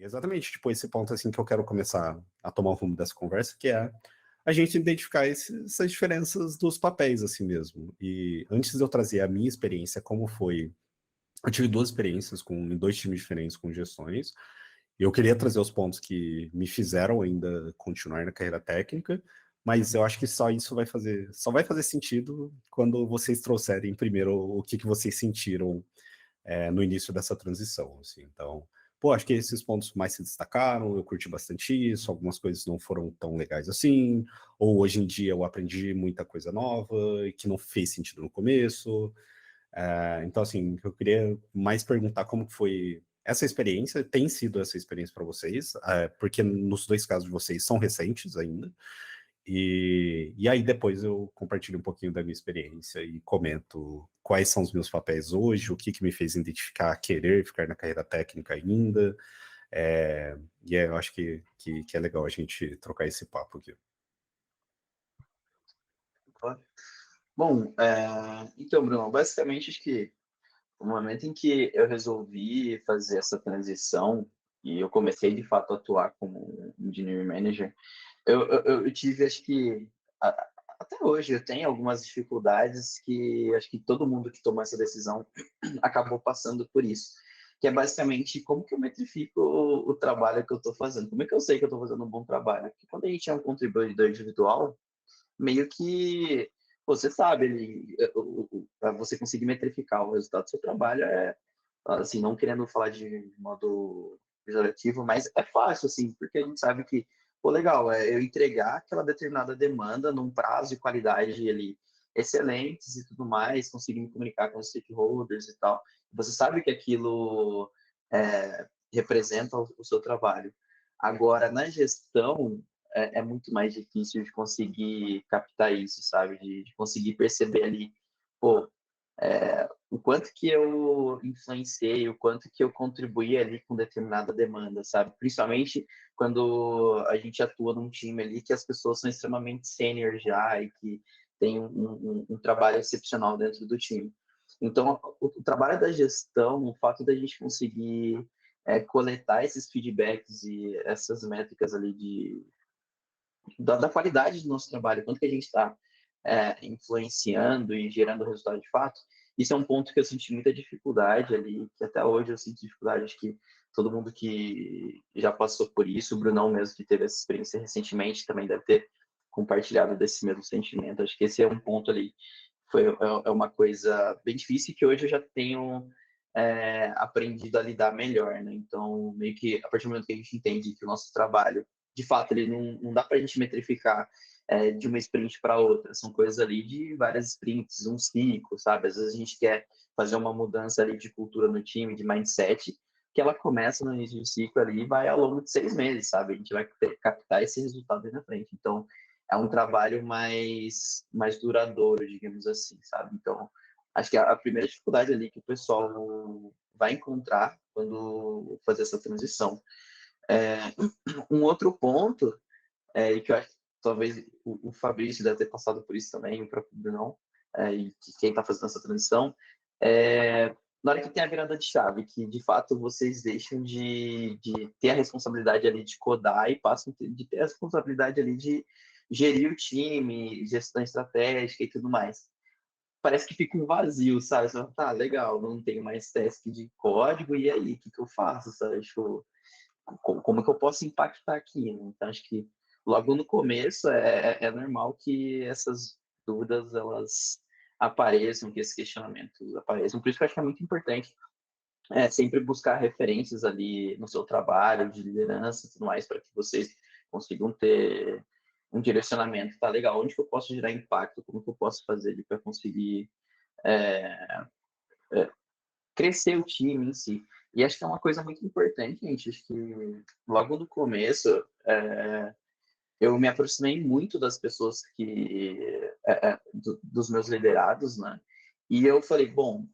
Exatamente, tipo, esse ponto, assim, que eu quero começar a tomar o rumo dessa conversa, que é a gente identificar essas diferenças dos papéis, assim mesmo. E antes de eu trazer a minha experiência, como foi... Eu tive duas experiências em dois times diferentes com gestões. Eu queria trazer os pontos que me fizeram ainda continuar na carreira técnica, mas eu acho que só isso só vai fazer sentido quando vocês trouxerem primeiro o que vocês sentiram no início dessa transição, assim. Então, pô, acho que esses pontos mais se destacaram, eu curti bastante isso, algumas coisas não foram tão legais assim, ou hoje em dia eu aprendi muita coisa nova e que não fez sentido no começo. Então, assim, eu queria mais perguntar como que foi essa experiência, tem sido essa experiência para vocês, porque nos dois casos de vocês são recentes ainda, e aí depois eu compartilho um pouquinho da minha experiência e comento quais são os meus papéis hoje, o que me fez identificar, querer ficar na carreira técnica ainda, eu acho que é legal a gente trocar esse papo aqui. Bom, então, Bruno, basicamente acho que no momento em que eu resolvi fazer essa transição e eu comecei de fato a atuar como engineering manager, eu tive, acho que até hoje eu tenho algumas dificuldades que acho que todo mundo que tomou essa decisão acabou passando por isso, que é basicamente como que eu metrifico o trabalho que eu estou fazendo, como é que eu sei que eu estou fazendo um bom trabalho? Porque quando a gente é um contribuidor individual, meio que você sabe, para você conseguir metrificar o resultado do seu trabalho, assim, não querendo falar de modo pejorativo, mas é fácil, assim, porque a gente sabe que, pô, legal, eu entregar aquela determinada demanda num prazo e qualidade ali excelentes e tudo mais, conseguir me comunicar com os stakeholders e tal. Você sabe que aquilo representa o seu trabalho. Agora, na gestão, é muito mais difícil de conseguir captar isso, sabe? De conseguir perceber ali, pô, o quanto que eu influenciei, o quanto que eu contribuí ali com determinada demanda, sabe? Principalmente quando a gente atua num time ali que as pessoas são extremamente sênior já e que tem um trabalho excepcional dentro do time. Então, o trabalho da gestão, o fato da gente conseguir coletar esses feedbacks e essas métricas ali da qualidade do nosso trabalho, quanto que a gente está influenciando e gerando resultado de fato, isso é um ponto que eu senti muita dificuldade ali, que até hoje eu sinto dificuldade, acho que todo mundo que já passou por isso, o Brunão mesmo que teve essa experiência recentemente também deve ter compartilhado desse mesmo sentimento, acho que esse é um ponto ali, é uma coisa bem difícil que hoje eu já tenho aprendido a lidar melhor, né? Então, meio que a partir do momento que a gente entende que o nosso trabalho de fato, ele não dá para a gente metrificar de uma sprint para outra. São coisas ali de várias sprints, um ciclo, sabe? Às vezes a gente quer fazer uma mudança ali de cultura no time, de mindset, que ela começa no início do ciclo ali e vai ao longo de 6 meses, sabe? A gente vai captar esse resultado aí na frente. Então, é um trabalho mais duradouro, digamos assim, sabe? Então, acho que a primeira dificuldade ali que o pessoal vai encontrar quando fazer essa transição um outro ponto, e que eu acho que talvez o Fabrício deve ter passado por isso também, o próprio Brunão, e quem está fazendo essa transição, na hora que tem a virada de chave, que de fato vocês deixam de ter a responsabilidade ali de codar e passam de ter a responsabilidade ali de gerir o time, gestão estratégica e tudo mais. Parece que fica um vazio, sabe? Você fala, tá, legal, não tenho mais teste de código, e aí, o que eu faço, sabe? Tipo, como que eu posso impactar aqui, né? Então, acho que logo no começo é normal que essas dúvidas, elas apareçam, que esses questionamentos apareçam. Por isso que eu acho que é muito importante sempre buscar referências ali no seu trabalho, de liderança e tudo mais, para que vocês consigam ter um direcionamento, tá legal, onde que eu posso gerar impacto, como que eu posso fazer para conseguir é, crescer o time em si. E acho que é uma coisa muito importante, gente. Acho que logo no começo eu me aproximei muito das pessoas dos meus liderados, né? E eu falei, bom,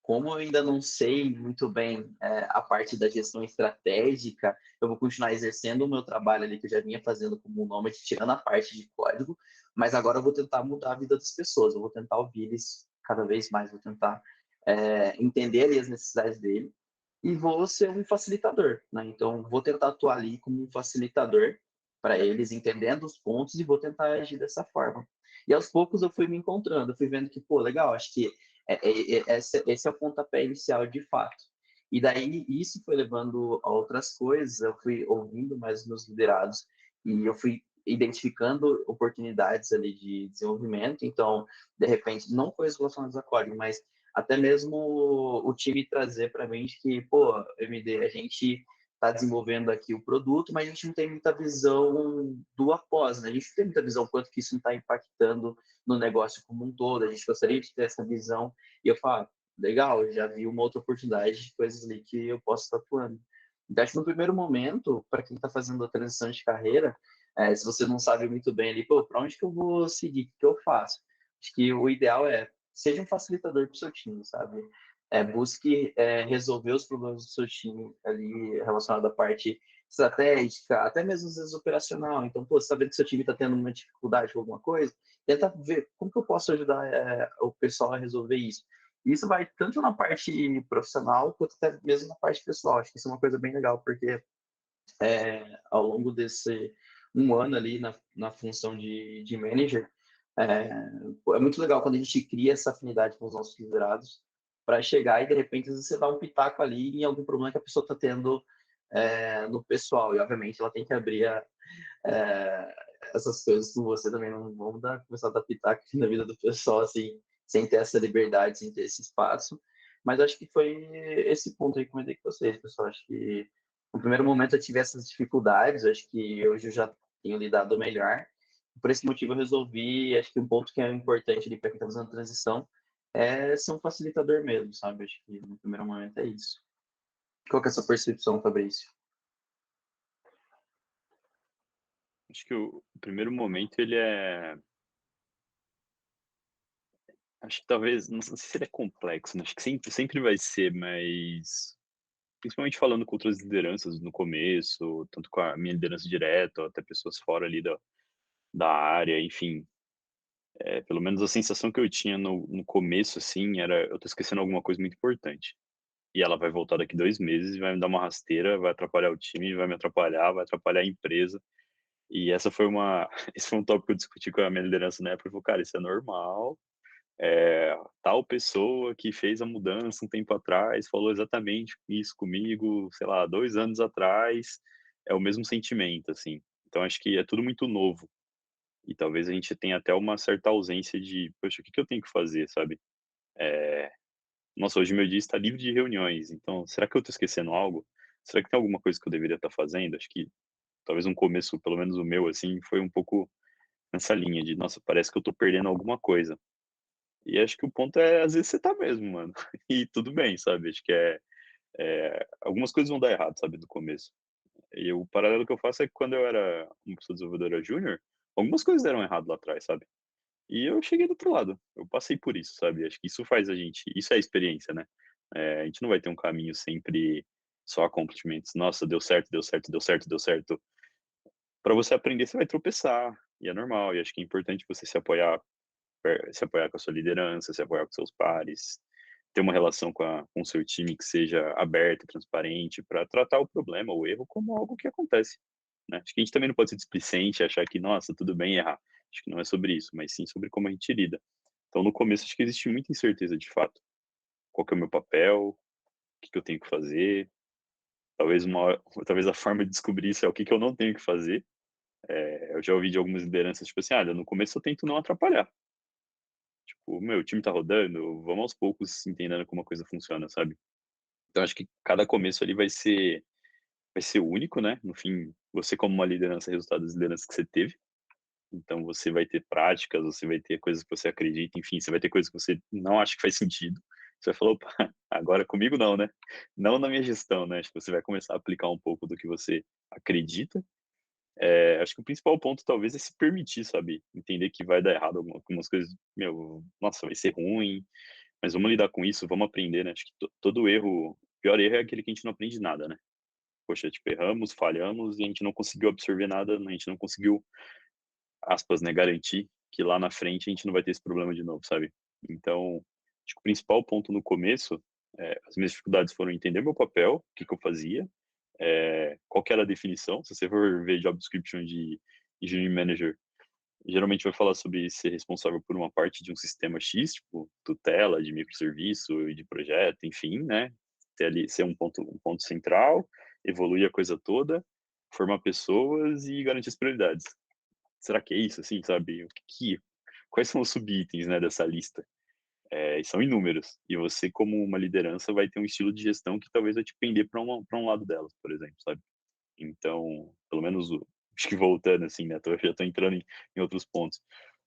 como eu ainda não sei muito bem a parte da gestão estratégica, eu vou continuar exercendo o meu trabalho ali que eu já vinha fazendo como nômade, tirando a parte de código, mas agora eu vou tentar mudar a vida das pessoas, eu vou tentar ouvir eles cada vez mais, vou tentar entender ali as necessidades dele e vou ser um facilitador, né? Então, vou tentar atuar ali como um facilitador para eles, entendendo os pontos e vou tentar agir dessa forma. E aos poucos eu fui me encontrando, eu fui vendo que, pô, legal, acho que esse é o pontapé inicial de fato. E daí isso foi levando a outras coisas, eu fui ouvindo mais os meus liderados e eu fui identificando oportunidades ali de desenvolvimento. Então, de repente, não coisas relacionadas a código, mas até mesmo o time trazer para mim de que, pô, MD, a gente está desenvolvendo aqui o produto, mas a gente não tem muita visão do após, né? A gente não tem muita visão quanto que isso não está impactando no negócio como um todo. A gente gostaria de ter essa visão. E eu falo, legal, já vi uma outra oportunidade de coisas ali que eu posso estar atuando. Então, acho que no primeiro momento, para quem está fazendo a transição de carreira, se você não sabe muito bem ali, pô, para onde que eu vou seguir? O que eu faço? Acho que o ideal é seja um facilitador para o seu time, sabe? Busque resolver os problemas do seu time ali relacionado à parte estratégica, até mesmo às vezes operacional. Então, pô, sabendo que seu time está tendo uma dificuldade com alguma coisa, tenta ver como que eu posso ajudar o pessoal a resolver isso. Isso vai tanto na parte profissional quanto até mesmo na parte pessoal. Acho que isso é uma coisa bem legal, porque ao longo desse um ano ali na função de manager, é, é muito legal quando a gente cria essa afinidade com os nossos liderados para chegar e, de repente, você dá um pitaco ali em algum problema que a pessoa está tendo no pessoal. E, obviamente, ela tem que abrir é, essas coisas com você também. Não vamos começar a dar pitaco na vida do pessoal, assim, sem ter essa liberdade, sem ter esse espaço. Mas acho que foi esse ponto aí que eu comentei com vocês, pessoal. Acho que no primeiro momento eu tive essas dificuldades, acho que hoje eu já tenho lidado melhor. Por esse motivo eu resolvi, acho que um ponto que é importante para quem está fazendo transição é ser um facilitador mesmo, sabe? Acho que no primeiro momento é isso. Qual que é a sua percepção, Fabrício? Acho que o primeiro momento ele é acho que talvez, não sei se ele é complexo, né, acho que sempre vai ser, mas principalmente falando com outras lideranças no começo, tanto com a minha liderança direta ou até pessoas fora ali da área, enfim, pelo menos a sensação que eu tinha no começo, assim, era: "Eu tô esquecendo alguma coisa muito importante, e ela vai voltar daqui 2 meses e vai me dar uma rasteira, vai atrapalhar o time, vai me atrapalhar, vai atrapalhar a empresa". E essa foi uma esse foi um tópico que eu discuti com a minha liderança na época, eu falei: "Cara, isso é normal, tal pessoa que fez a mudança um tempo atrás falou exatamente isso comigo, sei lá, 2 anos atrás, é o mesmo sentimento, assim". Então acho que é tudo muito novo, e talvez a gente tenha até uma certa ausência de: "Poxa, o que que eu tenho que fazer?", sabe. Eh, "Nossa, hoje meu dia está livre de reuniões, então será que eu estou esquecendo algo? Será que tem alguma coisa que eu deveria estar fazendo?". Acho que talvez um começo, pelo menos o meu, assim, foi um pouco nessa linha de: "Nossa, parece que eu estou perdendo alguma coisa". E acho que o ponto é, às vezes, você tá mesmo, mano. E tudo bem, sabe, acho que algumas coisas vão dar errado, sabe, no começo. E o paralelo que eu faço é que quando eu era uma pessoa desenvolvedora júnior, algumas coisas deram errado lá atrás, sabe. E eu cheguei do outro lado, eu passei por isso, sabe, acho que isso faz a gente isso é a experiência, né. A gente não vai ter um caminho sempre só accomplishments. Nossa, deu certo, deu certo, deu certo, deu certo. Pra você aprender, você vai tropeçar, e é normal, e acho que é importante você se apoiar com a sua liderança, se apoiar com seus pares, ter uma relação com o seu time que seja aberta, transparente, para tratar o problema, o erro, como algo que acontece, né. Acho que a gente também não pode ser displicente e achar que: "Nossa, tudo bem errar". Acho que não é sobre isso, mas sim sobre como a gente lida. Então, no começo, acho que existe muita incerteza, de fato. Qual que é o meu papel? O que que eu tenho que fazer? Talvez uma hora talvez a forma de descobrir isso é o que que eu não tenho que fazer. Eu já ouvi de algumas lideranças, tipo assim: "Olha, no começo eu tento não atrapalhar". Tipo: "Meu, o time tá rodando, vamos aos poucos entendendo como a coisa funciona", sabe. Então acho que cada começo ali vai ser único, né, no fim, você como uma liderança é resultado das lideranças que você teve, então você vai ter práticas, você vai ter coisas que você acredita, enfim, você vai ter coisas que você não acha que faz sentido. Você vai falar: "Opa, agora comigo não, né, não na minha gestão", né, acho que você vai começar a aplicar um pouco do que você acredita. Acho que o principal ponto talvez é se permitir, sabe, entender que vai dar errado algumas coisas, meu, nossa, vai ser ruim, mas vamos lidar com isso, vamos aprender, né, acho que todo erro o pior erro é aquele que a gente não aprende nada, né. Poxa, tipo, erramos, falhamos e a gente não conseguiu absorver nada, a gente não conseguiu, aspas, né, garantir que lá na frente a gente não vai ter esse problema de novo, sabe. Então, acho que o principal ponto no começo As minhas dificuldades foram entender meu papel, o que que eu fazia, qual que era a definição. Se você for ver job description de engineering manager, geralmente vai falar sobre ser responsável por uma parte de um sistema X, tipo tutela de microserviço e de projeto, enfim, né? Ter ali, ser um ponto central, evoluir a coisa toda, formar pessoas e garantir as prioridades. Será que é isso, assim, sabe? Quais são os subitens, né, dessa lista? E são inúmeros. E você, como uma liderança, vai ter um estilo de gestão que talvez vai te pender para um lado delas, por exemplo, sabe? Então, pelo menos, acho que voltando, assim, né? Já estou entrando em outros pontos.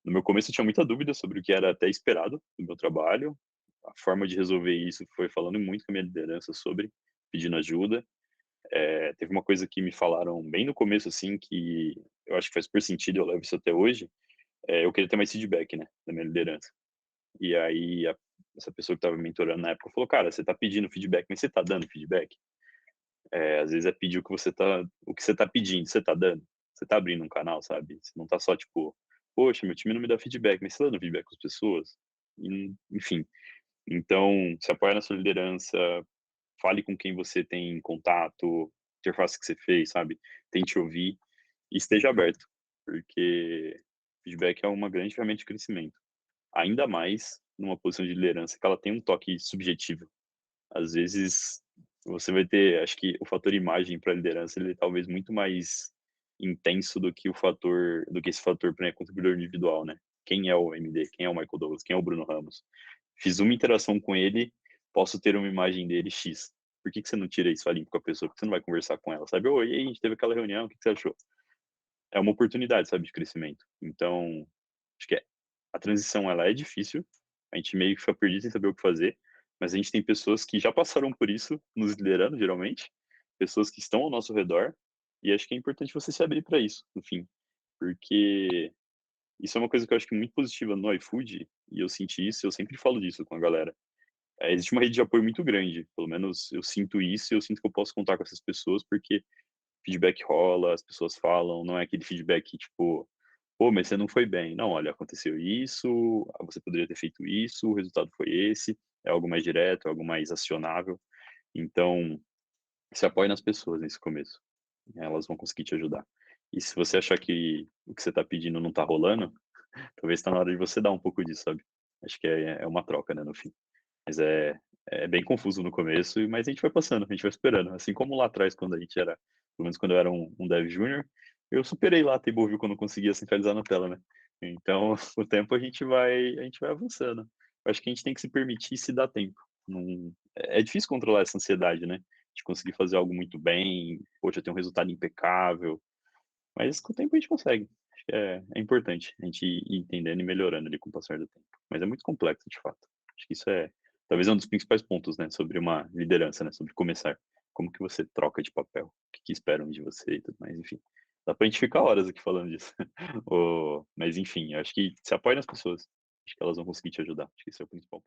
No meu começo, eu tinha muita dúvida sobre o que era até esperado do meu trabalho. A forma de resolver isso foi falando muito com a minha liderança sobre, pedindo ajuda. Teve uma coisa que me falaram bem no começo, assim, que eu acho que faz super sentido, eu levo isso até hoje. Eu queria ter mais feedback, né, da minha liderança. E aí, essa pessoa que estava me mentorando na época falou: "Cara, você está pedindo feedback, mas você está dando feedback?" Às vezes é pedir o que você tá pedindo, você tá dando? Você tá abrindo um canal, sabe? Você não tá só tipo: "Poxa, meu time não me dá feedback", mas você tá dando feedback com as pessoas? Enfim, então se apoia na sua liderança, fale com quem você tem contato, interface que você fez, sabe? Tente ouvir e esteja aberto, porque feedback é uma grande ferramenta de crescimento, ainda mais numa posição de liderança que ela tem um toque subjetivo. Às vezes, você vai ter, acho que o fator imagem para liderança, ele é talvez muito mais intenso do que esse fator para contribuidor individual, né? Quem é o MD? Quem é o Michael Douglas? Quem é o Bruno Ramos? Fiz uma interação com ele, posso ter uma imagem dele X. Por que que você não tira isso a limpo com a pessoa? Por que você não vai conversar com ela? Sabe? Oi, e aí, a gente teve aquela reunião, o que que você achou? É uma oportunidade, sabe, de crescimento. Então, acho que a transição ela é difícil, a gente meio que fica perdido sem saber o que fazer, mas a gente tem pessoas que já passaram por isso, nos liderando, geralmente, pessoas que estão ao nosso redor, e acho que é importante você se abrir para isso, no fim, porque isso é uma coisa que eu acho que é muito positiva no iFood, e eu senti isso, eu sempre falo disso com a galera. Existe uma rede de apoio muito grande, pelo menos eu sinto isso, e eu sinto que eu posso contar com essas pessoas, porque feedback rola, as pessoas falam, não é aquele feedback tipo: "Pô, mas você não foi bem". Não, olha, aconteceu isso, você poderia ter feito isso, o resultado foi esse, é algo mais direto, é algo mais acionável. Então, se apoie nas pessoas nesse começo, elas vão conseguir te ajudar. E se você achar que o que você está pedindo não está rolando, talvez está na hora de você dar um pouco disso, sabe. Acho que é uma troca, né, no fim. Mas é bem confuso no começo, mas a gente vai passando, a gente vai superando. Assim como lá atrás, quando a gente era, pelo menos quando eu era um dev júnior, eu superei lá a TableView quando eu conseguia centralizar na tela, né. Então, com o tempo a gente vai avançando. Eu acho que a gente tem que se permitir se dar tempo. Não é difícil controlar essa ansiedade, né, de conseguir fazer algo muito bem, poxa, ter um resultado impecável, mas com o tempo a gente consegue. Acho que é importante a gente ir entendendo e melhorando ali com o passar do tempo. Mas é muito complexo, de fato. Acho que isso talvez é um dos principais pontos, né, sobre uma liderança, né, sobre começar. Como que você troca de papel, o que que esperam de você e tudo mais, enfim. Dá pra gente ficar horas aqui falando disso. Mas enfim, eu acho que se apoie nas pessoas. Acho que elas vão conseguir te ajudar. Acho que esse é o principal.